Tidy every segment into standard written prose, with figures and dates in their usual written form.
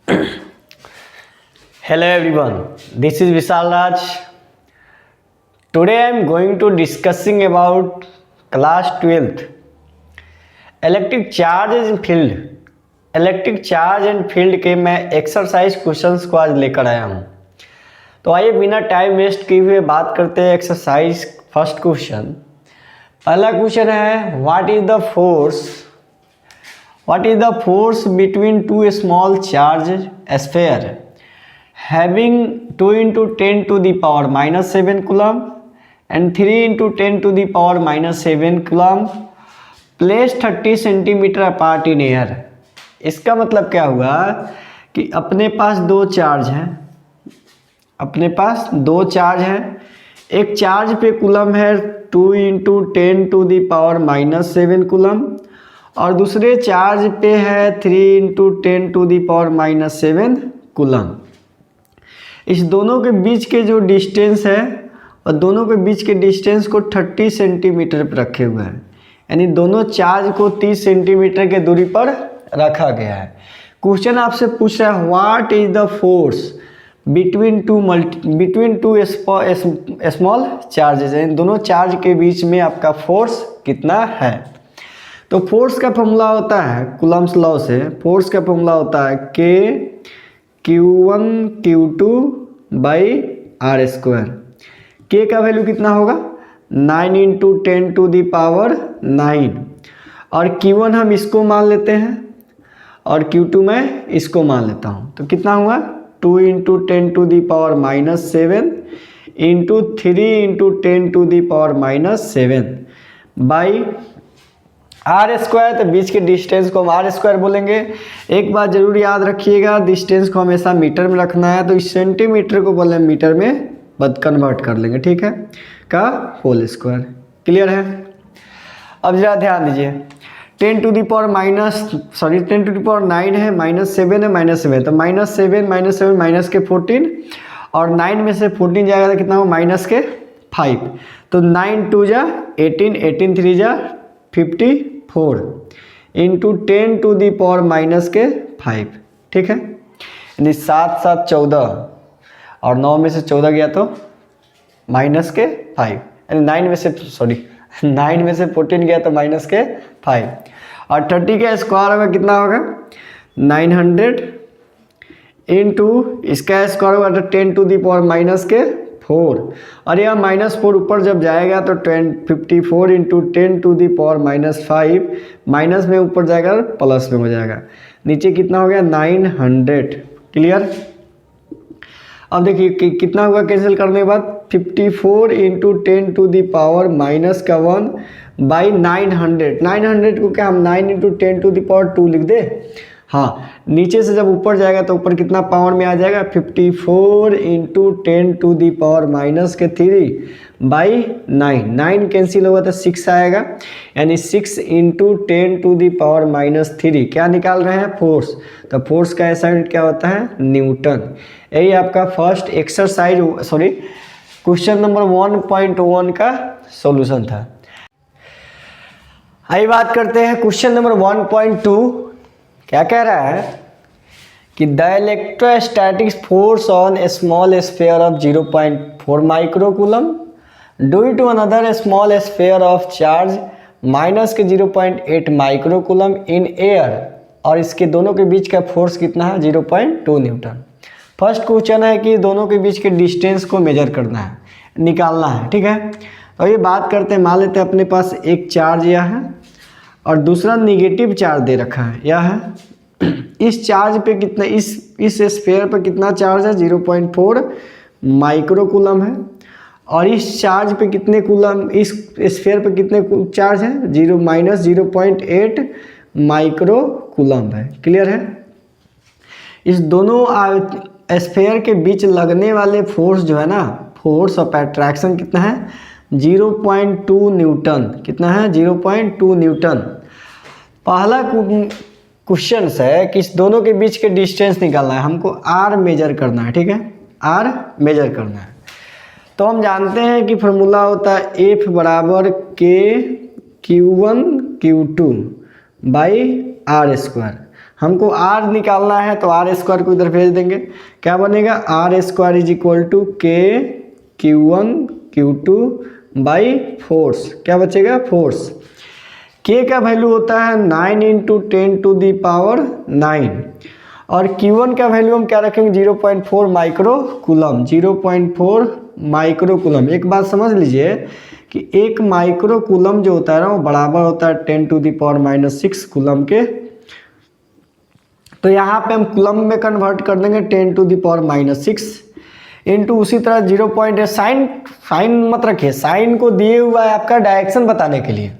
Hello everyone, this is Vishal Raj. Today I am going to discussing about class 12th electric charge and field. Electric charge and field के मैं exercise questions को आज लेकर आया हूँ। तो आइए बिना टाइम वेस्ट किए हुए बात करते हैं एक्सरसाइज फर्स्ट क्वेश्चन। पहला क्वेश्चन है what is the force between two small charge sphere having 2 into 10 to the power minus 7 coulomb and 3 into 10 to the power minus 7 coulomb placed 30 centimetre apart in air. इसका मतलब क्या हुआ कि अपने पास दो charge हैं, एक चार्ज पे कूलम है 2 into 10 to the power minus 7 coulomb और दूसरे चार्ज पे है 3 into 10 to the power minus 7 coulomb. इस दोनों के बीच के जो डिस्टेंस है और दोनों के बीच के डिस्टेंस को 30 सेंटीमीटर पर रखे हुए हैं, यानी दोनों चार्ज को 30 सेंटीमीटर के दूरी पर रखा गया है। क्वेश्चन आपसे पूछ रहा है what is the force between two small charges, यानी दोनों चार्ज के बीच में आपका फोर्स कितना है। तो फोर्स का फॉर्मूला होता है कूलम्स लॉ से, फोर्स का फॉर्मूला होता है K Q1 Q2 by R square. के का वैल्यू कितना होगा 9 इंटू 10 टू दी पावर 9 और Q1 हम इसको मान लेते हैं और Q2 मैं इसको मान लेता हूँ। तो कितना हुआ 2 into 10 to the power minus 7 into 3 into 10 to the power minus 7 by R square. तो बीच के डिस्टेंस को हम आर स्क्वायर बोलेंगे। एक बात जरूर याद रखिएगा, डिस्टेंस को हमेशा मीटर में रखना है, तो इस सेंटीमीटर को बोले मीटर में कन्वर्ट कर लेंगे, ठीक है, का होल स्क्वायर। क्लियर है। अब जरा ध्यान दीजिए 10 टू दी पावर 9 है, माइनस 7 है, माइनस 7, तो माइनस 7 माइनस के 14 और 9 में से 14 जाएगा तो कितना हो माइनस के 5, तो 9 2 जा 18, 18 3 जा 54 into 10 to the power minus के 5, ठीक है, यानी 7 7 14 और 9 में से 14 गया तो माइनस के 5, यानी 9 में से 14 गया तो माइनस के 5 और 30 का स्क्वायर होगा कितना होगा 900 इंटू इसका स्क्वायर होगा तो 10 टू दी पावर माइनस के 4 और यह माइनस 4 ऊपर जब जाएगा तो 54 into 10 to the power minus 5, minus में ऊपर जाएगा प्लस में हो जाएगा, नीचे कितना हो गया 900। क्लियर। अब देखिए कितना हुआ कैंसिल करने के बाद 54 into 10 to the power minus का 1 बाई 900 को क्या हम 9 इंटू 10 टू दी पावर 2 लिख दे। हाँ, नीचे से जब ऊपर जाएगा तो ऊपर कितना पावर में आ जाएगा 54 into 10 to the power minus के 3 बाई 9 कैंसिल होगा तो 6 आएगा, यानी 6 into 10 to the power minus 3 क्या निकाल रहे हैं फोर्स। तो फोर्स का ऐसा यूनिट क्या होता है न्यूटन। यही आपका फर्स्ट एक्सरसाइज क्वेश्चन नंबर 1.1 का सॉल्यूशन था। आइए बात करते हैं क्वेश्चन नंबर 1.2। क्या कह रहा है कि the electrostatic force on a small sphere of 0.4 microcoulomb due to another small sphere of charge minus के 0.8 माइक्रोकूलम इन एयर, और इसके दोनों के बीच का फोर्स कितना है 0.2 न्यूटन। फर्स्ट क्वेश्चन है कि दोनों के बीच के डिस्टेंस को मेजर करना है, निकालना है, ठीक है। तो ये बात करते हैं, मान लेते हैं अपने पास एक चार्ज यह है और दूसरा निगेटिव चार्ज दे रखा है यह है। इस चार्ज पे कितना इस स्फीयर पर कितना चार्ज है 0.4 माइक्रोकूलम है और इस चार्ज पे कितने कूलम, इस स्फीयर पे कितने चार्ज है 0.8 माइक्रोकूलम है। क्लियर है। इस दोनों स्फीयर के बीच लगने वाले फोर्स जो है ना, फोर्स ऑफ अट्रैक्शन कितना है 0.2 न्यूटन। कितना है 0.2 न्यूटन। पहला क्वेश्चन है कि इस दोनों के बीच के डिस्टेंस निकालना है, हमको आर मेजर करना है, ठीक है, आर मेजर करना है। तो हम जानते हैं कि फॉर्मूला होता है एफ बराबर K Q1 Q2 by R square. हमको आर निकालना है तो आर स्क्वायर को इधर भेज देंगे, क्या बनेगा R square is equal to K Q1 Q2 by force, क्या बचेगा फोर्स। के का वैल्यू होता है 9 इंटू 10 टू दी पावर 9 और Q1 का वैल्यू हम क्या रखेंगे 0.4 माइक्रो कूलम, 0.4 माइक्रो कूलम। एक बात समझ लीजिए कि एक माइक्रो कूलम जो होता है ना वो बराबर होता है 10 टू दी पावर -6 कूलम के। तो यहाँ पे हम कूलम में कन्वर्ट कर देंगे 10 टू दी पावर -6 इंटू उसी तरह 0.8। साइन मत रखिए, साइन को दिए हुआ है आपका डायरेक्शन बताने के लिए,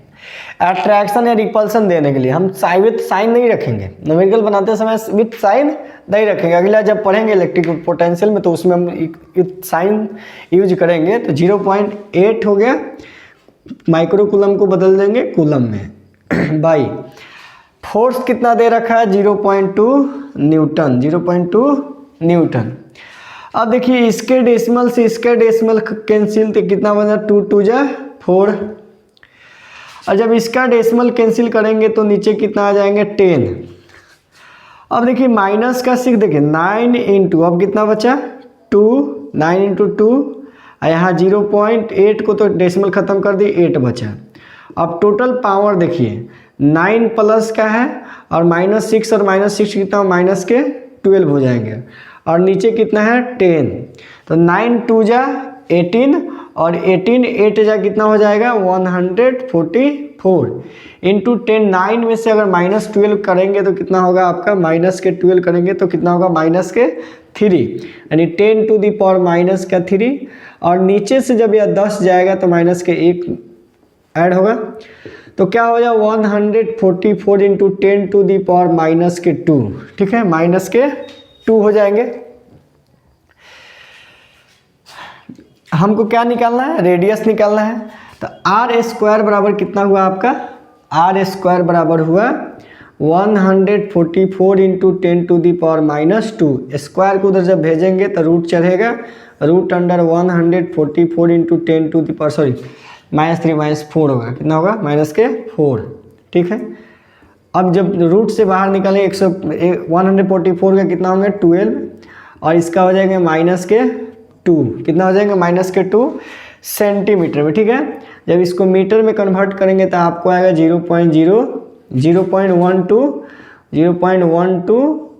अट्रैक्शन या रिपल्सन देने के लिए। हम विथ साइन नहीं रखेंगे, न्यूमेरिकल बनाते समय विथ साइन नहीं रखेंगे। अगला जब पढ़ेंगे इलेक्ट्रिक पोटेंशियल में तो उसमें हम विथ साइन यूज करेंगे। तो 0.8 हो गया, माइक्रो कूलम को बदल देंगे कूलम में बाई फोर्स कितना दे रखा है 0.2 न्यूटन, 0.2 न्यूटन। अब देखिए इसके डेसिमल से इसके डेसिमल कैंसिल तो कितना बना 2 2 जा 4 और जब इसका डेसिमल कैंसिल करेंगे तो नीचे कितना आ जाएंगे 10। अब देखिए माइनस का 6 देखिए 9 इंटू अब कितना बचा 2, 9 इंटू 2 और यहाँ 0.8 को तो डेसिमल ख़त्म कर दी 8 बचा। अब टोटल पावर देखिए 9 प्लस का है और -6 और -6 कितना माइनस के 12 हो जाएंगे और नीचे कितना है 10। तो 9 2 जा 18 और 18 8 जा कितना हो जाएगा 144 इंटू 10। 9 में से अगर -12 करेंगे तो कितना होगा आपका -12 करेंगे तो कितना होगा -3 यानी 10 टू दी पावर -3 और नीचे से जब यह 10 जाएगा तो -1 ऐड होगा तो क्या हो जाएगा 144 इंटू 10 टू दी पावर -2, ठीक है -2 हो जाएंगे। हमको क्या निकालना है रेडियस निकालना है। तो आर स्क्वायर बराबर कितना हुआ आपका आर स्क्वायर बराबर हुआ 144 into 10 to the power -2। Square को उधर जब भेजेंगे तो रूट चढ़ेगा, root under 144 into 10 to the power -3 -4 होगा, कितना होगा -4, ठीक है। अब जब रूट से बाहर निकालेंगे 144 का कितना होंगे 12 और इसका हो जाएगा -2, कितना हो जाएगा -2 सेंटीमीटर में, ठीक है। जब इसको मीटर में कन्वर्ट करेंगे तो आपको आएगा 0.12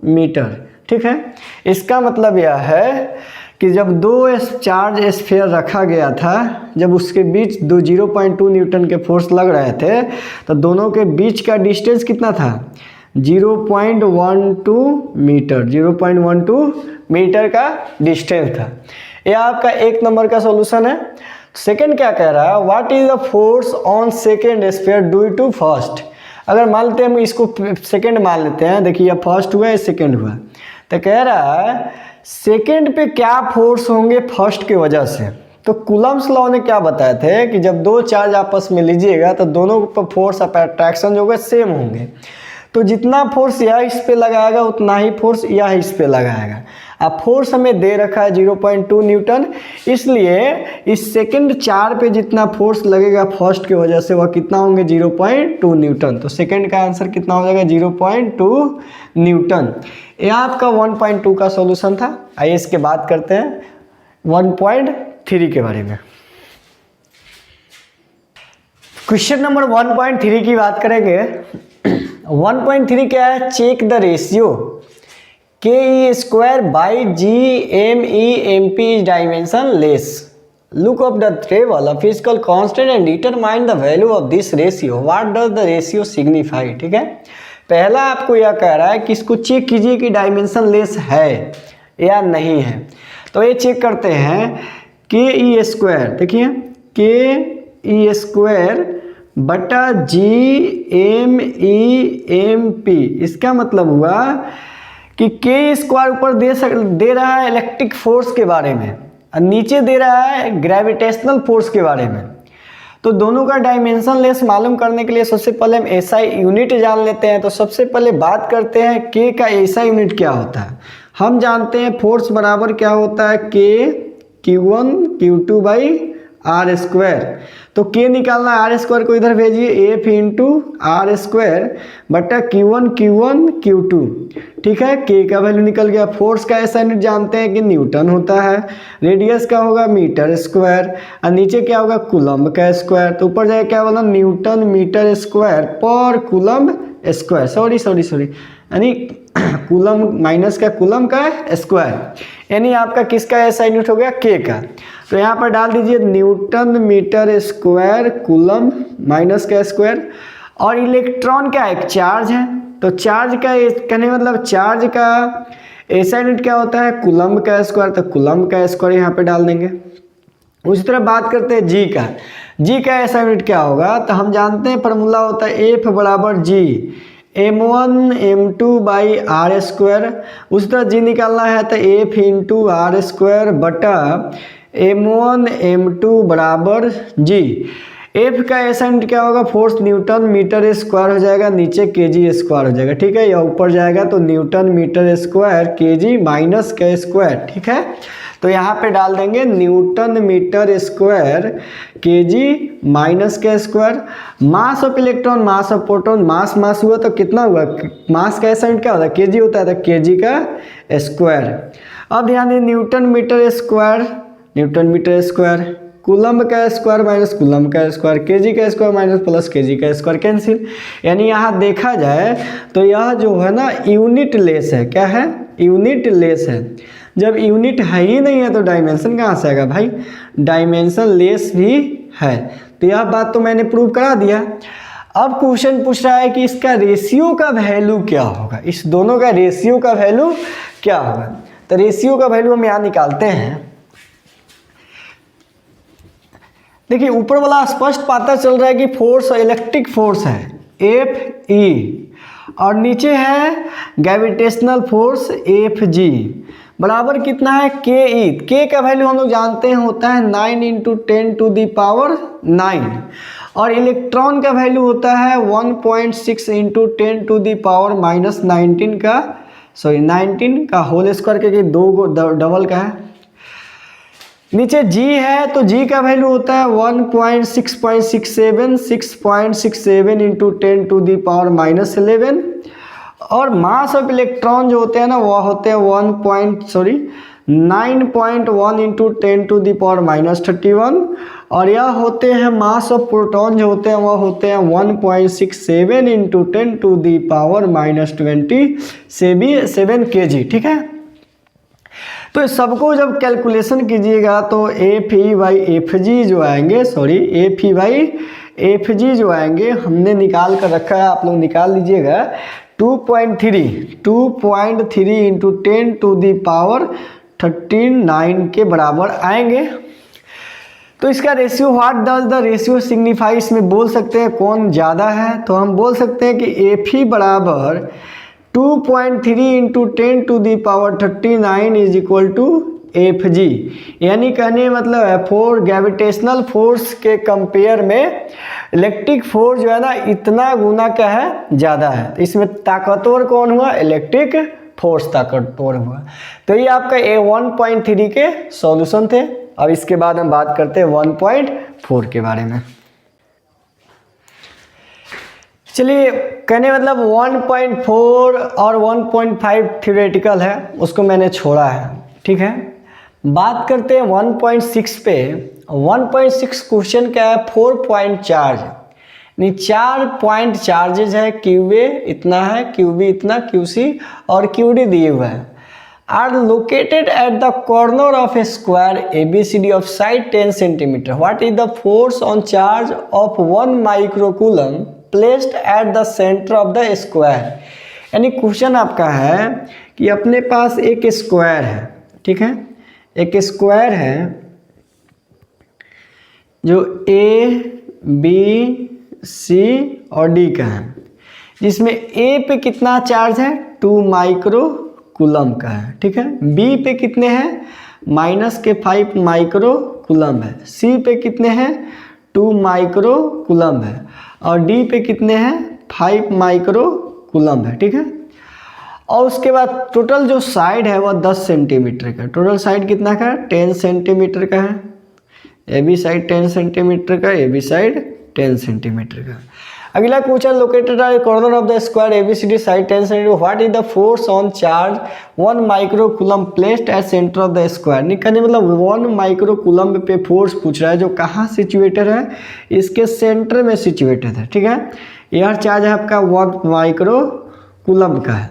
मीटर, ठीक है। इसका मतलब यह है कि जब दो चार्ज स्फीयर रखा गया था, जब उसके बीच 0.2 न्यूटन के फोर्स लग रहे थे तो दोनों के बीच का डिस्टेंस कितना था 0.12 मीटर, 0.12 मीटर का डिस्टेंस था। यह आपका 1 नंबर का सॉल्यूशन है। सेकंड क्या कह रहा है what is the force on second sphere due to first. अगर मान लेते हैं हम इसको सेकंड मान लेते हैं, देखिए यह फर्स्ट हुआ ये सेकंड हुआ, तो कह रहा है सेकंड पे क्या फोर्स होंगे फर्स्ट की वजह से। तो कूलम्स लॉ ने क्या बताए थे कि जब दो चार्ज आपस में लीजिएगा तो दोनों पर फोर्स ऑफ अट्रैक्शन जो होगा सेम होंगे। तो जितना फोर्स यह इस पे लगाएगा उतना ही फोर्स यह इस पे लगाएगा। अब फोर्स हमें दे रखा है 0.2 न्यूटन, इसलिए इस सेकंड चार पे जितना फोर्स लगेगा फर्स्ट की वजह से वह कितना होंगे 0.2 न्यूटन। तो सेकंड का आंसर कितना हो जाएगा 0.2 न्यूटन। यह आपका 1.2 का सॉल्यूशन था। आइए इसके बात करते हैं 1.3 के बारे में। क्वेश्चन नंबर 1.3 की बात करेंगे। 1.3 क्या है check the ratio ke² by GME/MP is dimensionless. Look up the table of physical constant and determine the value of this ratio. What does the ratio signify? ठीक है, पहला आपको यह कह रहा है कि इसको चेक कीजिए कि डायमेंशनलेस है या नहीं है। तो ये चेक करते हैं ke², देखिए ke² बटा GME/MP, इसका मतलब हुआ कि के² ऊपर दे रहा है इलेक्ट्रिक फोर्स के बारे में और नीचे दे रहा है ग्रेविटेशनल फोर्स के बारे में। तो दोनों का डायमेंशनलेस मालूम करने के लिए सबसे पहले हम एसआई यूनिट जान लेते हैं। तो सबसे पहले बात करते हैं के का एसआई यूनिट क्या होता है। हम जानते हैं फोर्स बराबर क्या होता है के Q1 Q2 बाई R²। तो के निकालना है, आर स्क्वायर को इधर भेजिए, एफ इंटू आर स्क्वायर बटा Q1 Q2, ठीक है। के का वैल्यू निकल गया। फोर्स का ऐसा यूनिट जानते हैं कि न्यूटन होता है, रेडियस का होगा मीटर स्क्वायर, और नीचे क्या होगा कूलम्ब का स्क्वायर। तो ऊपर जाए क्या बोला, न्यूटन मीटर स्क्वायर पर कूलम्ब स्क्वायर, सॉरी यानी कूलम्ब माइनस का कूलम्ब का स्क्वायर, यानी आपका किसका ऐसा यूनिट हो गया, के का। तो यहाँ पर डाल दीजिए newton metre square coulomb minus का स्क्वायर, और इलेक्ट्रॉन क्या है, चार्ज है, तो चार्ज का कहने मतलब चार्ज का ऐसा यूनिट क्या होता है, कूलम्ब का स्क्वायर, तो कूलम्ब का स्क्वायर यहाँ पे डाल देंगे। उसी तरह बात करते हैं जी का। जी का ऐसा यूनिट क्या होगा, तो हम जानते हैं फार्मूला होता है एफ बराबर जी m1 m2 by R square. उस तरह जी निकालना है तो एफ इंटू आर स्क्वायर बटा m1 m2 बराबर जी। एफ का ऐसा यूनिट क्या होगा, फोर्स न्यूटन मीटर स्क्वायर हो जाएगा, नीचे केजी स्क्वायर हो जाएगा, ठीक है। या ऊपर जाएगा तो newton metre square KG minus का स्क्वायर, ठीक है। तो यहाँ पे डाल देंगे newton metre square KG minus का square. Mass of electron mass of proton, mass हुआ तो कितना हुआ, मास का ऐसा यूनिट क्या होता है, केजी होता है, तो केजी का स्क्वायर। अब ध्यान दें न्यूटन मीटर स्क्वायर, कूलम्ब का स्क्वायर माइनस कूलम्ब का स्क्वायर, केजी का स्क्वायर माइनस प्लस केजी का स्क्वायर, कैंसिल। यानी यहाँ देखा जाए तो यह जो है ना यूनिट लेस है, क्या है, यूनिट लेस है। जब यूनिट है ही नहीं है तो डायमेंशन कहाँ से आएगा भाई, डायमेंशन लेस भी है। तो यह बात तो मैंने प्रूव करा दिया। अब क्वेश्चन पूछ रहा है कि इसका रेशियो का वैल्यू क्या होगा, इस दोनों का रेशियो का वैल्यू क्या होगा। तो रेशियो का वैल्यू हम यहाँ निकालते हैं। देखिए ऊपर वाला स्पष्ट पता चल रहा है कि फोर्स इलेक्ट्रिक फोर्स है एफ ई, और नीचे है ग्रेविटेशनल फोर्स एफ जी, बराबर कितना है के ई। के का वैल्यू हम लोग जानते हैं होता है 9 इंटू 10 टू दी पावर 9, और इलेक्ट्रॉन का वैल्यू होता है 1.6 into 10 to the power minus 19 का, सॉरी 19 का होल स्क्वायर, क्योंकि दो डबल का है। नीचे जी है तो जी का वैल्यू होता है 6.67 into 10 to the power minus 11, और मास ऑफ इलेक्ट्रॉन जो होते हैं ना वह होते हैं 9.1 into 10 to the power minus 31, और यह होते हैं मास ऑफ प्रोटॉन जो होते हैं वह होते हैं 1.67 into 10 to the power minus 27 kg, ठीक है। तो सबको जब कैलकुलेशन कीजिएगा तो F E by F G जो आएंगे, F E by F G जो आएंगे हमने निकाल कर रखा है, आप लोग निकाल लीजिएगा 2.3 इंटू 10 टू दी पावर 39 के बराबर आएंगे। तो इसका ratio what does the ratio signify, इसमें बोल सकते हैं कौन ज़्यादा है, तो हम बोल सकते हैं कि एफ ई बराबर 2.3 into 10 to the power 39 is equal to F G. यानी कहने मतलब है फोर ग्रेविटेशनल फोर्स के कंपेयर में इलेक्ट्रिक फोर्स जो है ना इतना गुना क्या है, ज़्यादा है। तो इसमें ताकतवर कौन हुआ, इलेक्ट्रिक फोर्स ताकतवर हुआ। तो ये आपका A1.3 के सॉल्यूशन थे। अब इसके बाद हम बात करते हैं 1.4 के बारे में। चलिए कहने मतलब 1.4 और 1.5 थ्योरेटिकल है, उसको मैंने छोड़ा है, ठीक है। बात करते हैं 1.6 पे। 1.6 क्वेश्चन क्या है, 4 पॉइंट चार्ज, यानी 4 पॉइंट चार्जेज है, क्यू ए इतना है, क्यू बी इतना, क्यू सी और क्यू डी दिए हुए हैं, are located at the corner of a square ABCD of side 10 centimetre. What is the force on charge of 1 microcoulomb placed at the centre of the square. यानी question आपका है कि अपने पास एक स्क्वायर है, ठीक है, एक स्क्वायर है जो A B C और D का है, जिसमें A पे कितना चार्ज है, 2 माइक्रोकूलम का है, ठीक है। B पे कितने हैं, -5 माइक्रोकूलम है। C पे कितने हैं, 2 माइक्रोकूलम है, और D पे कितने हैं, 5 माइक्रोकूलम है, ठीक है। और उसके बाद टोटल जो साइड है वह 10 सेंटीमीटर का, टोटल साइड कितना का है, 10 सेंटीमीटर का है, ए बी साइड 10 सेंटीमीटर का, ए बी साइड 10 सेंटीमीटर का। अगला question, located at corner of the square ABCD side 10 centimetre, what is the force on charge 1 micro coulomb placed at centre of the square. निकालने मतलब 1 micro coulomb पे force पूछ रहा है जो कहाँ सिचुएटेड है, इसके सेंटर में सिचुएटेड है। ठीक है, यह चार्ज है आपका 1 माइक्रो कूलम का है।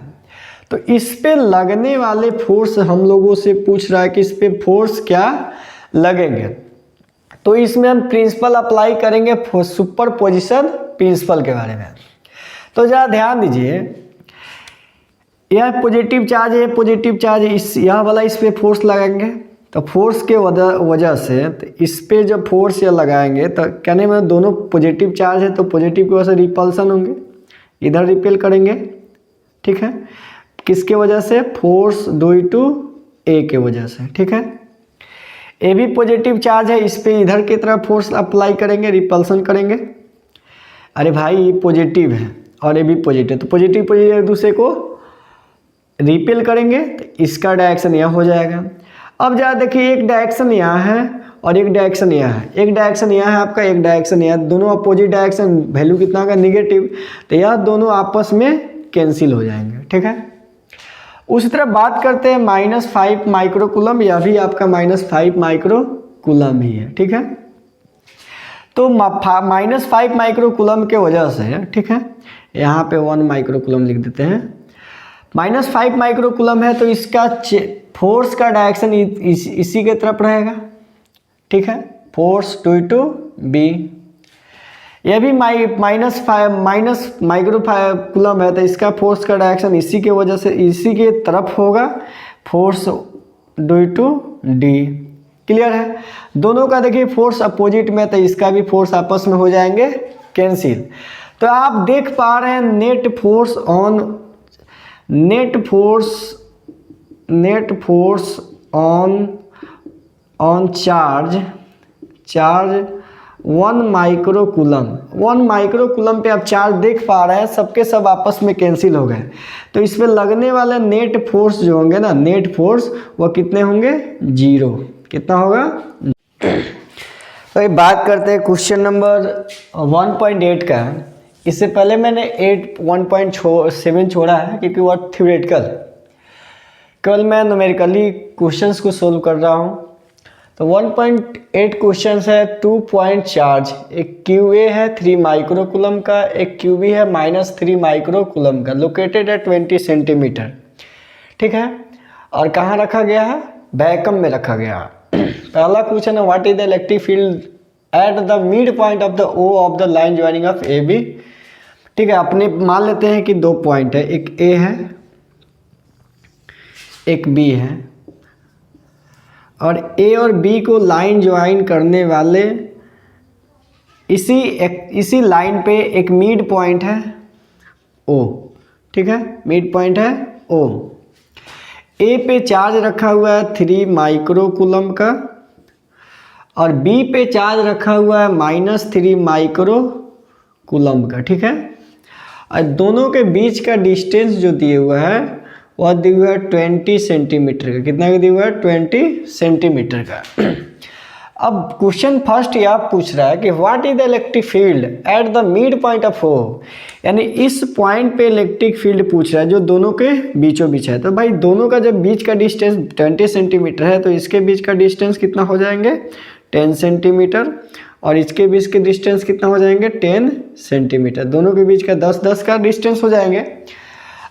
तो इस पे लगने वाले फोर्स हम लोगों से पूछ रहा है कि इस पे फोर्स क्या लगेंगे। तो इसमें हम प्रिंसिपल अप्लाई करेंगे, सुपर पोजिशन प्रिंसिपल के बारे में। तो जरा ध्यान दीजिए, यह पॉजिटिव चार्ज है, पॉजिटिव चार्ज यह वाला इस पे फोर्स लगाएंगे, तो फोर्स के वजह से तो इस पे जब फोर्स यह लगाएंगे तो कहने में दोनों पॉजिटिव चार्ज है, तो पॉजिटिव की वजह से रिपल्सन होंगे, इधर रिपेल करेंगे। ठीक है, किसके वजह से, फोर्स 2 ए के वजह से। ठीक है, ए भी पॉजिटिव चार्ज है, इस पे इधर की तरफ फोर्स अप्लाई करेंगे, रिपल्सन करेंगे। अरे भाई ये पॉजिटिव है और ये भी पॉजिटिव, तो पॉजिटिव पॉजिटिव एक दूसरे को रिपेल करेंगे, तो इसका डायरेक्शन यह हो जाएगा। अब जरा देखिए, एक डायरेक्शन यहाँ है और एक डायरेक्शन यहाँ है, एक डायरेक्शन यहाँ है आपका, एक डायरेक्शन यहाँ, दोनों अपोजिट डायरेक्शन, वैल्यू कितना होगा, निगेटिव, तो यह दोनों आपस में कैंसिल हो जाएंगे। ठीक है, उसी तरह बात करते हैं -5 माइक्रो कूलम, यह भी आपका -5 माइक्रो कूलम ही है। ठीक है, तो -5 माइक्रो कूलम के वजह से, ठीक है, यहाँ पे 1 माइक्रो कूलम लिख देते हैं, -5 माइक्रो कूलम है, तो इसका फोर्स का डायरेक्शन इसी के तरफ रहेगा। ठीक है, फोर्स 2 बी, यह भी -5 माइक्रो कूलम है, तो इसका फोर्स का डायरेक्शन इसी के वजह से इसी के तरफ होगा, फोर्स 2 डी। क्लियर है, दोनों का देखिए फोर्स अपोजिट में, तो इसका भी फोर्स आपस में हो जाएंगे कैंसिल। तो आप देख पा रहे हैं net force on charge 1 micro coulomb, 1 micro coulomb पे आप चार्ज देख पा रहे हैं, सबके सब आपस में कैंसिल हो गए। तो इसमें लगने वाले नेट फोर्स जो होंगे ना, नेट फोर्स वो कितने होंगे, 0। कितना होगा। तो ये बात करते हैं क्वेश्चन नंबर 1.8 का। इससे पहले मैंने 1.7 छोड़ा है क्योंकि वो थ्योरेटिकल, केवल मैं न्यूमेरिकली क्वेश्चंस को सोल्व कर रहा हूँ। तो 1.8 क्वेश्चंस है, 2 पॉइंट चार्ज, एक QA है 3 माइक्रो कूलम का, एक QB है -3 माइक्रो कूलम का, लोकेटेड है 20 सेंटीमीटर। ठीक है, और कहाँ रखा गया है, वैक्यूम में रखा गया है। पहला क्वेश्चन है, what is the electric field at the mid point of the O of the line joining of AB। ठीक है, अपने मान लेते हैं कि 2 पॉइंट है, एक A है एक B है, और A और B को लाइन ज्वाइन करने वाले इसी लाइन पे एक मिड पॉइंट है O। ठीक है, मिड पॉइंट है O। A पे चार्ज रखा हुआ है 3 माइक्रो कूलम का, और B पे चार्ज रखा हुआ है -3 माइक्रो कूलम का। ठीक है, और दोनों के बीच का डिस्टेंस जो दिए हुआ है वह दिया हुआ है 20 सेंटीमीटर का। कितना का दिया हुआ है, 20 सेंटीमीटर का। अब क्वेश्चन फर्स्ट यह पूछ रहा है कि what is the electric field at the mid point of O, यानी इस पॉइंट पे इलेक्ट्रिक फील्ड पूछ रहा है जो दोनों के बीचों बीच है। तो भाई दोनों का जब बीच का डिस्टेंस 20 सेंटीमीटर है, तो इसके बीच का डिस्टेंस कितना हो जाएंगे, 10 सेंटीमीटर, और इसके बीच के डिस्टेंस कितना हो जाएंगे, 10 सेंटीमीटर। दोनों के बीच का 10-10 का डिस्टेंस हो जाएंगे।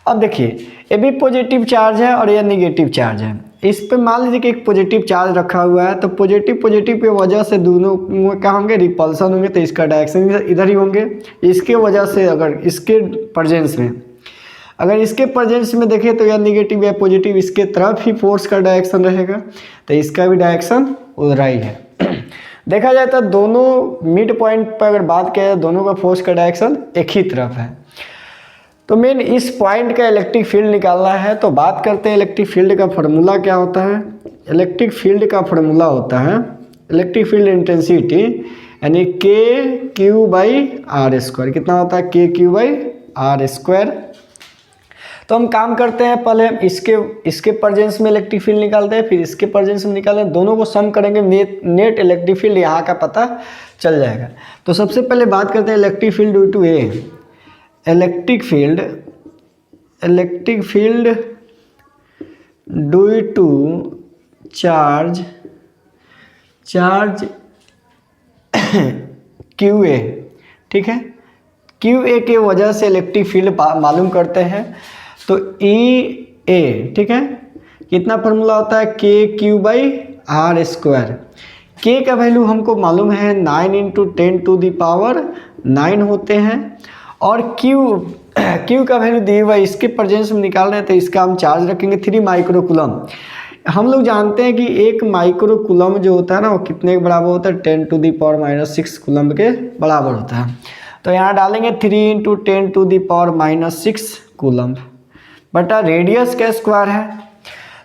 अब देखिए, ये भी पॉजिटिव चार्ज है और यह निगेटिव चार्ज है। इस पे मान लीजिए कि एक पॉजिटिव चार्ज रखा हुआ है, तो पॉजिटिव की वजह से दोनों क्या होंगे, रिपल्सन होंगे, तो इसका डायरेक्शन इधर ही होंगे। इसके वजह से अगर इसके प्रेजेंस में देखें तो यह निगेटिव या पॉजिटिव, इसके तरफ ही फोर्स का डायरेक्शन रहेगा, तो इसका भी डायरेक्शन उधर ही है। देखा जाए तो दोनों मिड पॉइंट पर अगर बात करें, दोनों का फोर्स का डायरेक्शन एक ही तरफ है। तो मेन इस पॉइंट का इलेक्ट्रिक फील्ड निकालना है। तो बात करते हैं इलेक्ट्रिक फील्ड का फार्मूला क्या होता है। इलेक्ट्रिक फील्ड का फार्मूला होता है इलेक्ट्रिक फील्ड इंटेंसिटी, यानी KQ/R²। कितना होता है, KQ/R²। तो हम काम करते हैं, पहले हम इसके प्रेजेंस में इलेक्ट्रिक फील्ड निकालते हैं, फिर इसके प्रेजेंस में निकालते हैं, दोनों को सम करेंगे, नेट इलेक्ट्रिक फील्ड यहाँ का पता चल जाएगा। तो सबसे पहले बात करते हैं electric field due to A. Electric field due to charge Q A, ठीक है। क्यू ए के वजह से इलेक्ट्रिक फील्ड मालूम करते हैं। तो ई ए, ठीक है, कितना फॉर्मूला होता है, के क्यू बाई आर स्क्वायर। के का वैल्यू हमको मालूम है 9 × 10⁻9 होते हैं, और क्यू का वैल्यू दिए हुआ इसके प्रेजेंस में निकाल रहे हैं, तो इसका हम चार्ज रखेंगे 3 माइक्रोकूलम। हम लोग जानते हैं कि 1 माइक्रोकूलम जो होता है ना, वो कितने के बराबर होता है, 10⁻⁻6 कूलम के बराबर होता है। तो यहाँ डालेंगे 3 × 10⁻6 कूलम बटा रेडियस का स्क्वायर है।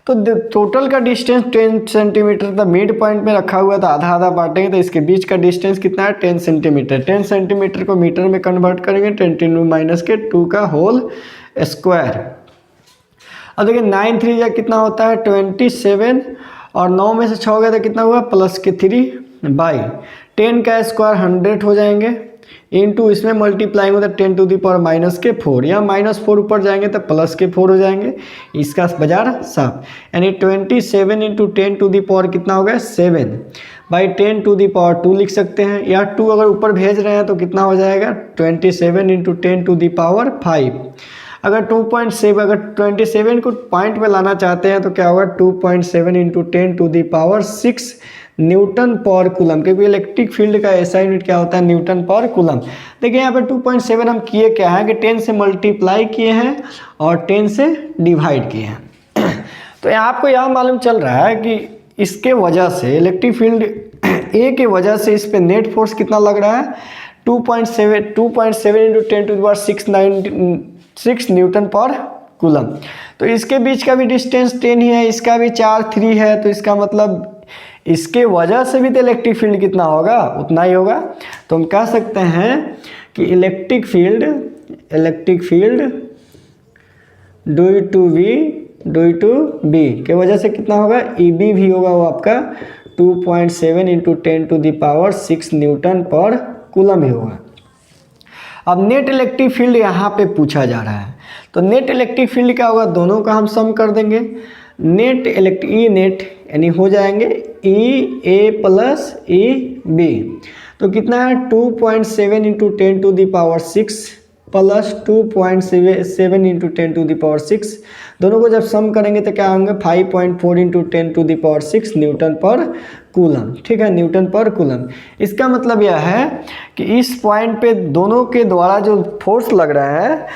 तो टोटल का डिस्टेंस 10 सेंटीमीटर था, मिड पॉइंट में रखा हुआ था, आधा आधा बांटेंगे तो इसके बीच का डिस्टेंस कितना है, 10 सेंटीमीटर। 10 सेंटीमीटर को मीटर में कन्वर्ट करेंगे, 10⁻2 का होल स्क्वायर। अब देखिए 9 3 या कितना होता है 27, और 9 में से 6 गया तो कितना हुआ +3 बाई 10 का स्क्वायर 100 हो जाएंगे, इंटू इसमें मल्टीप्लाइंग होता है 10⁻⁻4, या -4 ऊपर जाएंगे तो +4 हो जाएंगे, इसका बाजार साफ। यानी 27 × 10⁻, कितना हो गया 7 बाई 10⁻2 लिख सकते हैं, या 2 अगर ऊपर भेज रहे हैं तो कितना हो जाएगा 27 × 10⁵। अगर 2.7, अगर 27 को पॉइंट में लाना चाहते हैं तो क्या होगा 2.7 × 10⁶ न्यूटन पर कूलम, क्योंकि इलेक्ट्रिक फील्ड का ऐसा यूनिट क्या होता है न्यूटन पर कूलम। देखिए यहाँ पे 2.7 हम किए क्या है कि 10 से मल्टीप्लाई किए हैं और 10 से डिवाइड किए हैं। तो यहाँ आपको यह मालूम चल रहा है कि इसके वजह से इलेक्ट्रिक फील्ड ए के वजह से इस पे नेट फोर्स कितना लग रहा है 2.7 × 10⁶ न्यूटन पर कूलम। तो इसके बीच का भी डिस्टेंस 10 ही है, इसका भी 3 है, तो इसका मतलब इसके वजह से भी तो इलेक्ट्रिक फील्ड कितना होगा उतना ही होगा। तो हम कह सकते हैं कि electric field due to B के वजह से कितना होगा, ई बी भी होगा वो आपका 2.7 × 10⁶ न्यूटन पर कूलम ही होगा। अब नेट इलेक्ट्रिक फील्ड यहाँ पे पूछा जा रहा है, तो नेट इलेक्ट्रिक फील्ड क्या होगा, दोनों का हम सम कर देंगे। नेट यानी हो जाएंगे ई ए प्लस ई बी, तो कितना है 2.7 × 10⁶ प्लस 2.7 × 10⁶, दोनों को जब सम करेंगे तो क्या होंगे 5.4 × 10⁶ न्यूटन पर कूलम, ठीक है, न्यूटन पर कूलम। इसका मतलब यह है कि इस पॉइंट पे दोनों के द्वारा जो फोर्स लग रहा है,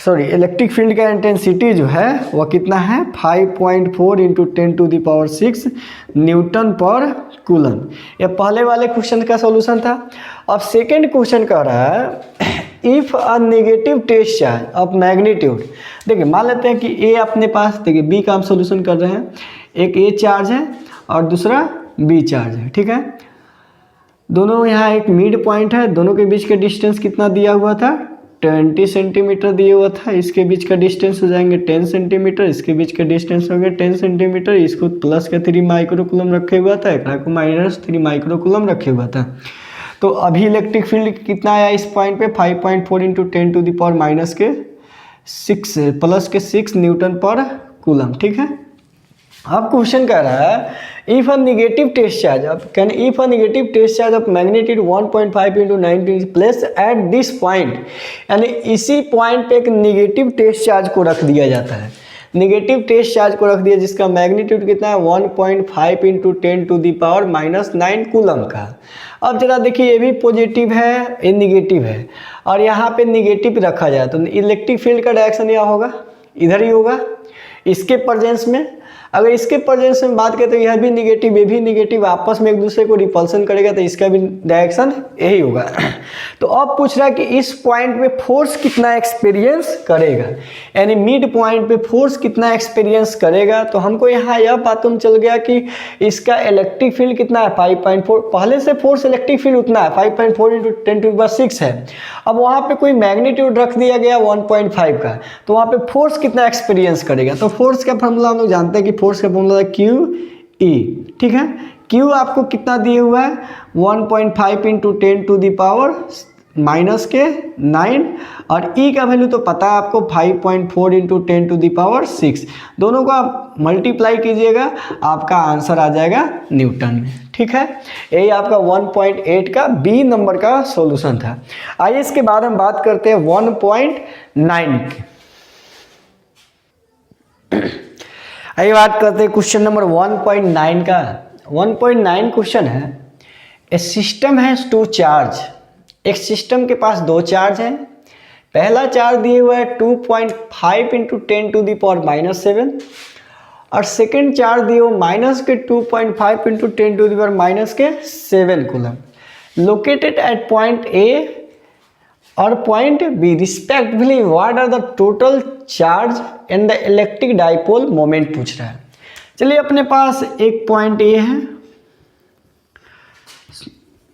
इलेक्ट्रिक फील्ड का इंटेंसिटी जो है वह कितना है 5.4 × 10⁶ न्यूटन पर कूलम। यह पहले वाले क्वेश्चन का सॉल्यूशन था। अब सेकंड क्वेश्चन कह रहा है if a negative test charge of magnitude, देखिए मान लेते हैं कि ए अपने पास, देखिए बी का हम सॉल्यूशन कर रहे हैं, एक ए चार्ज है और दूसरा बी चार्ज है, ठीक है। दोनों यहाँ एक मिड पॉइंट है, दोनों के बीच का डिस्टेंस कितना दिया हुआ था 20 सेंटीमीटर दिया हुआ था, इसके बीच का डिस्टेंस हो जाएंगे 10 सेंटीमीटर, इसके बीच का डिस्टेंस हो गया 10 सेंटीमीटर, इसको प्लस का 3 माइक्रोकूलम रखे हुआ था, एक को -3 माइक्रोकूलम रखे हुआ था। तो अभी इलेक्ट्रिक फील्ड कितना आया इस पॉइंट पे 5.4 × 10⁻6 न्यूटन पर कूलम, ठीक है। अब क्वेश्चन कह रहा है if a negative test charge, अब can if a negative test charge of magnitude 1.5 × 9 place at this point, यानी इसी पॉइंट पे एक नेगेटिव टेस्ट चार्ज को रख दिया जाता है, नेगेटिव टेस्ट चार्ज को रख दिया जिसका मैग्नीट्यूड कितना है 1.5 × 10⁻9 कूलम का। अब जरा देखिए ये भी पॉजिटिव है ये निगेटिव है, और यहाँ पे निगेटिव रखा जाए तो इलेक्ट्रिक फील्ड का डायरेक्शन यहाँ होगा, इधर ही होगा, इसके प्रेजेंस में। अगर इसके प्रेजेंस में बात करें तो यह भी निगेटिव, ये भी निगेटिव, आपस में एक दूसरे को रिपल्सन करेगा तो इसका भी डायरेक्शन यही होगा। तो अब पूछ रहा है कि इस पॉइंट पे फोर्स कितना एक्सपीरियंस करेगा, यानी मिड पॉइंट पे फोर्स कितना एक्सपीरियंस करेगा। तो हमको यहाँ यह मालूम चल गया कि इसका इलेक्ट्रिक फील्ड कितना है 5.4, पहले से फोर्स इलेक्ट्रिक फील्ड उतना है 5.4 × 10⁶ है। अब वहाँ पे कोई मैग्नीट्यूड रख दिया गया 1.5 का, तो वहाँ पे फोर्स कितना एक्सपीरियंस करेगा। तो फोर्स का फॉर्मूला हम लोग जानते हैं कि फोर्स का फॉर्मूला है QE, ठीक है। Q आपको कितना दिए हुआ है 1.5 × 10⁻⁹ और E का वैल्यू तो पता है आपको 5.4 × 10⁶। दोनों को आप मल्टीप्लाई कीजिएगा, आपका आंसर आ जाएगा न्यूटन में, ठीक है। यही आपका 1.8 का बी नंबर का सॉल्यूशन था। आइए इसके बाद हम बात करते हैं 1.9 की। आइए बात करते हैं क्वेश्चन नंबर 1.9 का। 1.9 क्वेश्चन है, ए सिस्टम हैज टू चार्ज, एक सिस्टम के पास दो चार्ज हैं। पहला चार्ज दिए हुआ है 2.5 × 10⁻⁷ और सेकेंड चार्ज दिए हुआ -2.5 × 10⁻⁷ coulomb, located at point A और point B respectively. What are the total charge and the electric dipole moment पूछ रहा है। चलिए अपने पास एक पॉइंट ए है,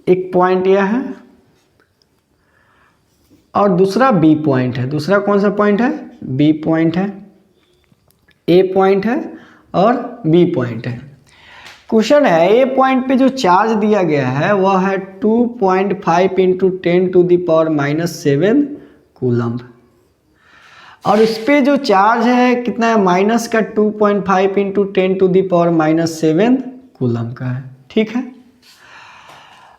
एक पॉइंट ए है और दूसरा बी पॉइंट है। दूसरा कौन सा पॉइंट है, बी पॉइंट है। ए पॉइंट है और बी पॉइंट है। क्वेश्चन है ए पॉइंट पे जो चार्ज दिया गया है वह है 2.5 × 10⁻⁷ कूलम और इस पे जो चार्ज है कितना है माइनस का 2.5 × 10⁻⁷ कूलम का है, ठीक है।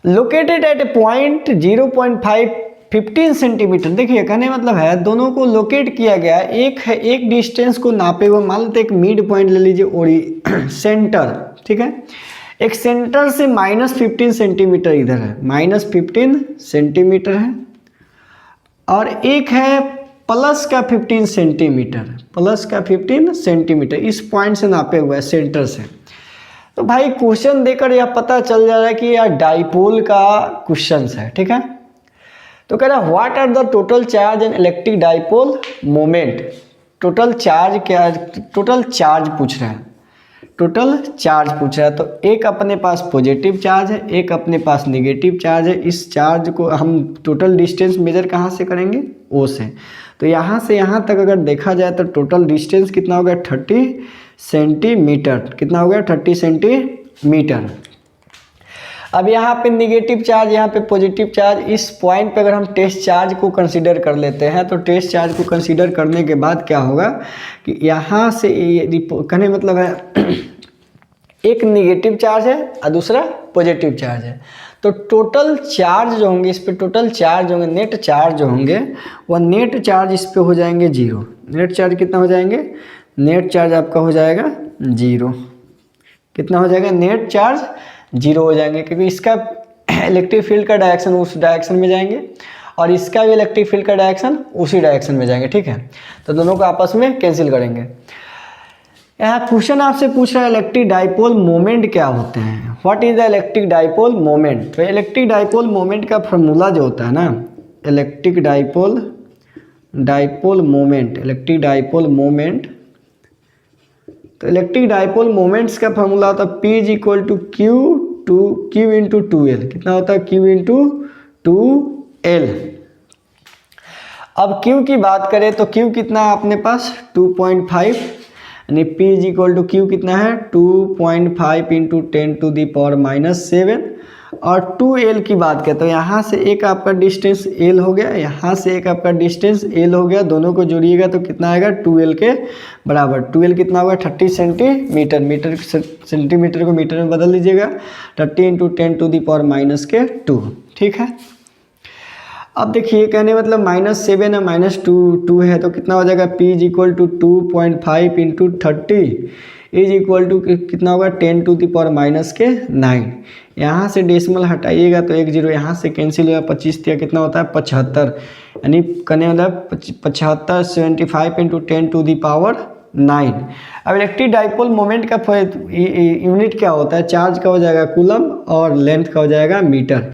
Located at A point 0.15 centimetre. देखिए कहने मतलब है दोनों को लोकेट किया गया, एक है एक डिस्टेंस को नापे हुए, मान लेते एक मिड पॉइंट ले लीजिए ओरी सेंटर, ठीक है। एक सेंटर से -15 सेंटीमीटर इधर है, -15 सेंटीमीटर है और एक है प्लस का 15 सेंटीमीटर, प्लस का 15 सेंटीमीटर इस पॉइंट से नापे हुआ है सेंटर से। तो भाई क्वेश्चन देकर यह पता चल जा रहा है कि यह डाइपोल का क्वेश्चन है, ठीक है। तो कह रहा है what are the total charge and electric dipole moment. Total charge क्या, टोटल चार्ज पूछ रहा है, टोटल चार्ज पूछ रहा है। तो एक अपने पास पॉजिटिव चार्ज है, एक अपने पास नेगेटिव चार्ज है। इस चार्ज को हम टोटल डिस्टेंस मेजर कहाँ से करेंगे, ओ से। तो यहाँ से यहाँ तक अगर देखा जाए तो टोटल डिस्टेंस कितना हो गया 30 सेंटीमीटर, कितना हो गया 30 सेंटीमीटर। अब यहाँ पे नेगेटिव चार्ज, यहाँ पे पॉजिटिव चार्ज, इस पॉइंट पे अगर हम टेस्ट चार्ज को कंसीडर कर लेते हैं तो टेस्ट चार्ज को कंसीडर करने के बाद क्या होगा कि यहाँ से कहने मतलब है एक नेगेटिव चार्ज है और दूसरा पॉजिटिव चार्ज है। तो टोटल चार्ज जो होंगे इस पे, टोटल चार्ज होंगे, नेट चार्ज जो होंगे वह नेट चार्ज इस पे हो जाएंगे 0। नेट चार्ज कितना हो जाएंगे, नेट चार्ज आपका हो जाएगा 0। कितना हो जाएगा, नेट चार्ज 0 हो जाएंगे, क्योंकि इसका इलेक्ट्रिक फील्ड का डायरेक्शन उस डायरेक्शन में जाएंगे और इसका भी इलेक्ट्रिक फील्ड का डायरेक्शन उसी डायरेक्शन में जाएंगे, ठीक है। तो दोनों को आपस में कैंसिल करेंगे। यहाँ क्वेश्चन आपसे पूछ रहा है इलेक्ट्रिक डाइपोल मोमेंट क्या होते हैं, what is the electric dipole moment. तो इलेक्ट्रिक डाइपोल मोमेंट का फॉर्मूला जो होता है ना, electric dipole moment, electric dipole moment, तो इलेक्ट्रिक डाइपोल मोमेंट्स का फॉर्मूला होता है P = Q × 2L। कितना होता है, Q × 2L। अब Q की बात करें तो Q कितना है अपने पास 2.5, यानी P = Q कितना है 2.5 × 10⁻⁷। और 2L की बात करें तो यहाँ से एक आपका डिस्टेंस L हो गया, यहाँ से एक आपका डिस्टेंस L हो गया, दोनों को जोड़िएगा तो कितना आएगा 2L के बराबर। 2L कितना होगा 30 सेंटीमीटर, मीटर सेंटीमीटर को मीटर में बदल दीजिएगा, 30 × 10⁻², ठीक है। अब देखिए कहने मतलब -7 है -2 है तो कितना हो जाएगा P = 2.5 × 30 कितना होगा 10⁻⁹। यहाँ से डेसिमल हटाइएगा तो 1 0 यहाँ से कैंसिल होगा, 25 कितना होता है 75, यानी कहने मतलब 75 75 × 9। अब इलेक्ट्रिक डाइपोल मोमेंट का यूनिट क्या होता है, चार्ज का हो जाएगा कूलम और लेंथ का हो जाएगा मीटर।